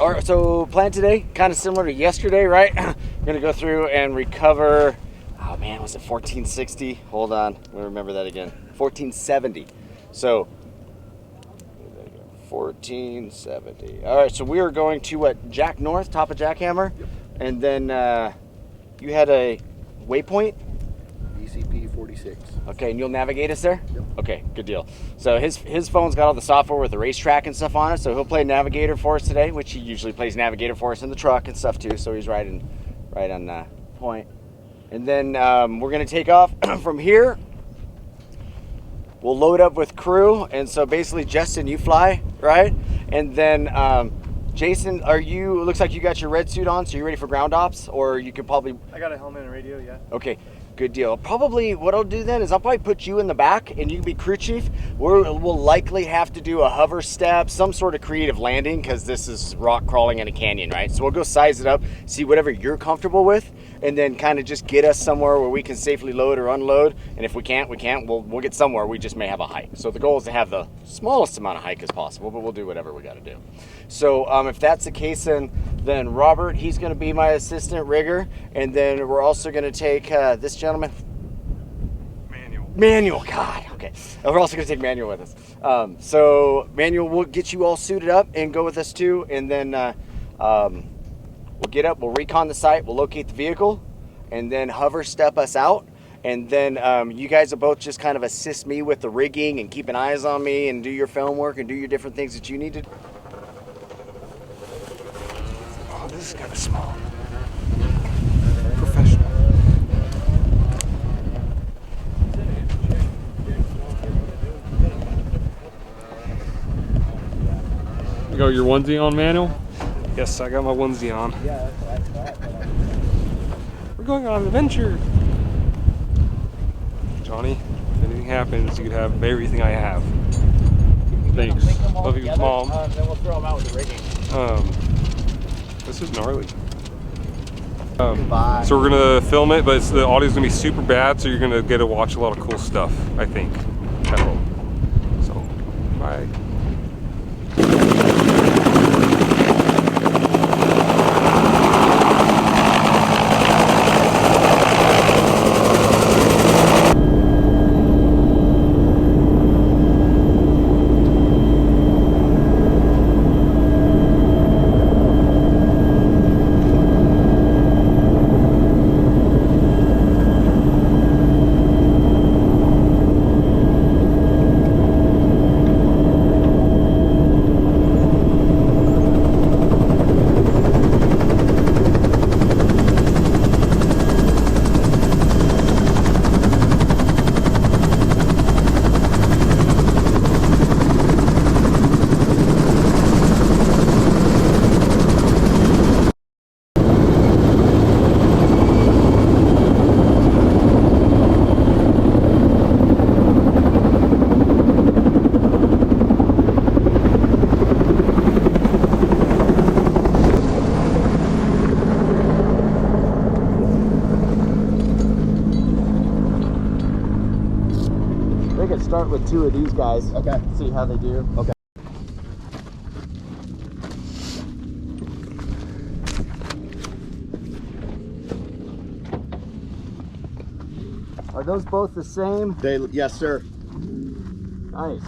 All right, so plan today, kind of similar to yesterday, right? We're gonna go through and recover, oh man, was it 1460? Hold on, let me remember that again. 1470. So, 1470. All right, so we are going to what, Jack North, top of Jackhammer? Yep. And then you had a waypoint? ECP 46. Okay, and you'll navigate us there? Yep. Okay, good deal. So his phone's got all the software with the racetrack and stuff on it, so he'll play navigator for us today, which he usually plays navigator for us in the truck and stuff too, so he's right on point. And then we're going to take off from here. We'll load up with crew, and so basically, Justin, you fly, right? And then Jason, it looks like you got your red suit on, so you're ready for ground ops, or you could probably... I got a helmet and radio, yeah. Okay, good deal. Probably what I'll do then is I'll probably put you in the back and you can be crew chief. We'll likely have to do a hover step, some sort of creative landing, because this is rock crawling in a canyon, right? So we'll go size it up, see whatever you're comfortable with, and then kind of just get us somewhere where we can safely load or unload. And if we can't, we'll get somewhere. We just may have a hike. So the goal is to have the smallest amount of hike as possible, but we'll do whatever we got to do. So if that's the case, then Robert, he's going to be my assistant rigger, and then we're also going to take this gentleman. Manuel, God, okay. And we're also going to take Manuel with us. So Manuel will get you all suited up and go with us too, and then we'll get up, we'll recon the site, we'll locate the vehicle, and then hover step us out. And then you guys will both just kind of assist me with the rigging and keeping eyes on me and do your film work and do your different things that you need to do. Oh, this is kind of small. Professional. You got your onesie on, Manuel? Yes, I got my onesie on. We're going on an adventure. Johnny, if anything happens, you could have everything I have. Thanks. Love you, Mom. Then we'll throw them out with the rigging. This is gnarly. Goodbye. So we're gonna film it, but the audio's gonna be super bad, so you're gonna get to watch a lot of cool stuff, I think. I hope. So, bye. Start with two of these guys. Okay. See how they do. Okay. Are those both the same? Yes, sir. Nice.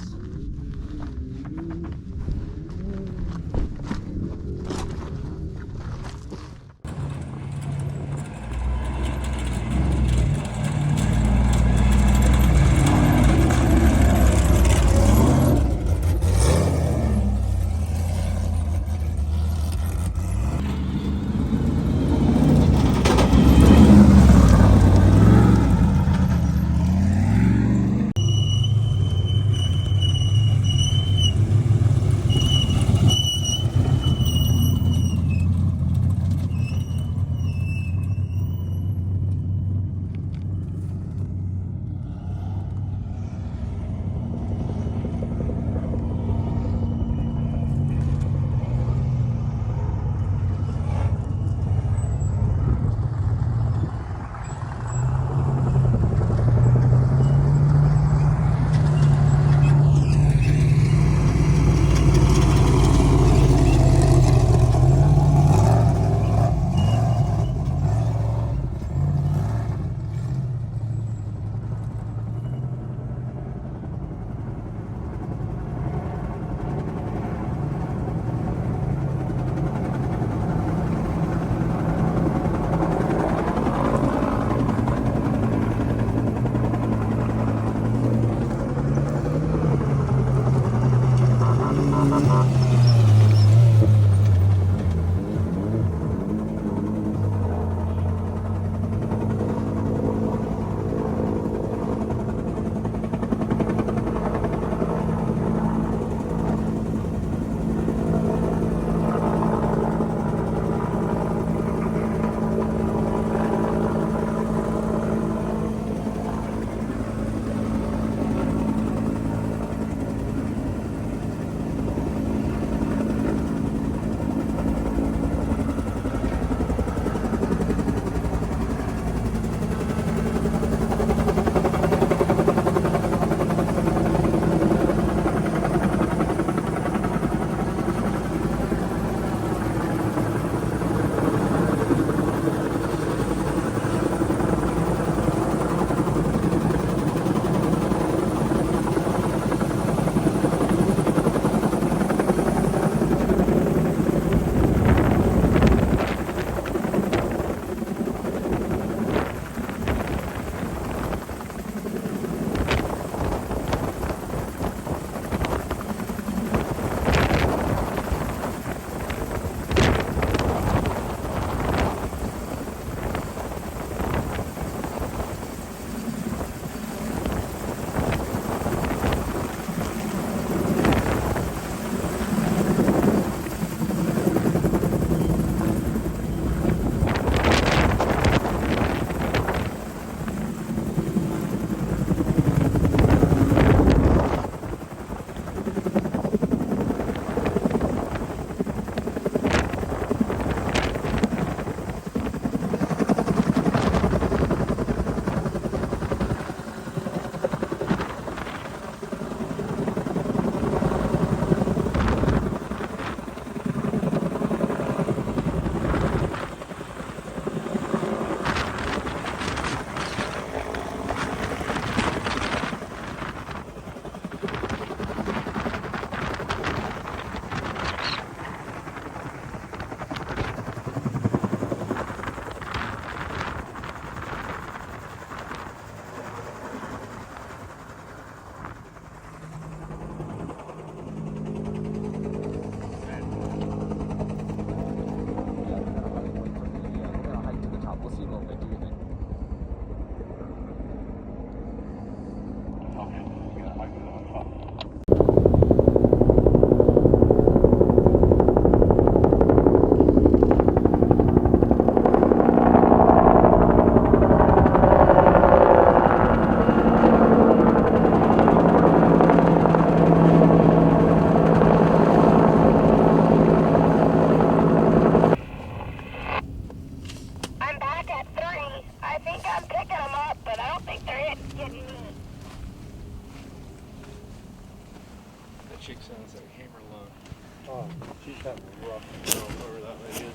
whoever that lady is.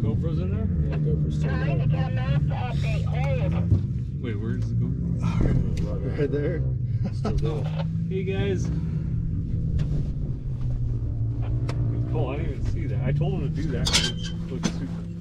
GoPro's in there? Yeah, GoPro's still Trying to get a map to update old. Wait, where's the GoPro? right there. Still there. Hey guys. Cool, I didn't even see that. I told him to do that. It looks super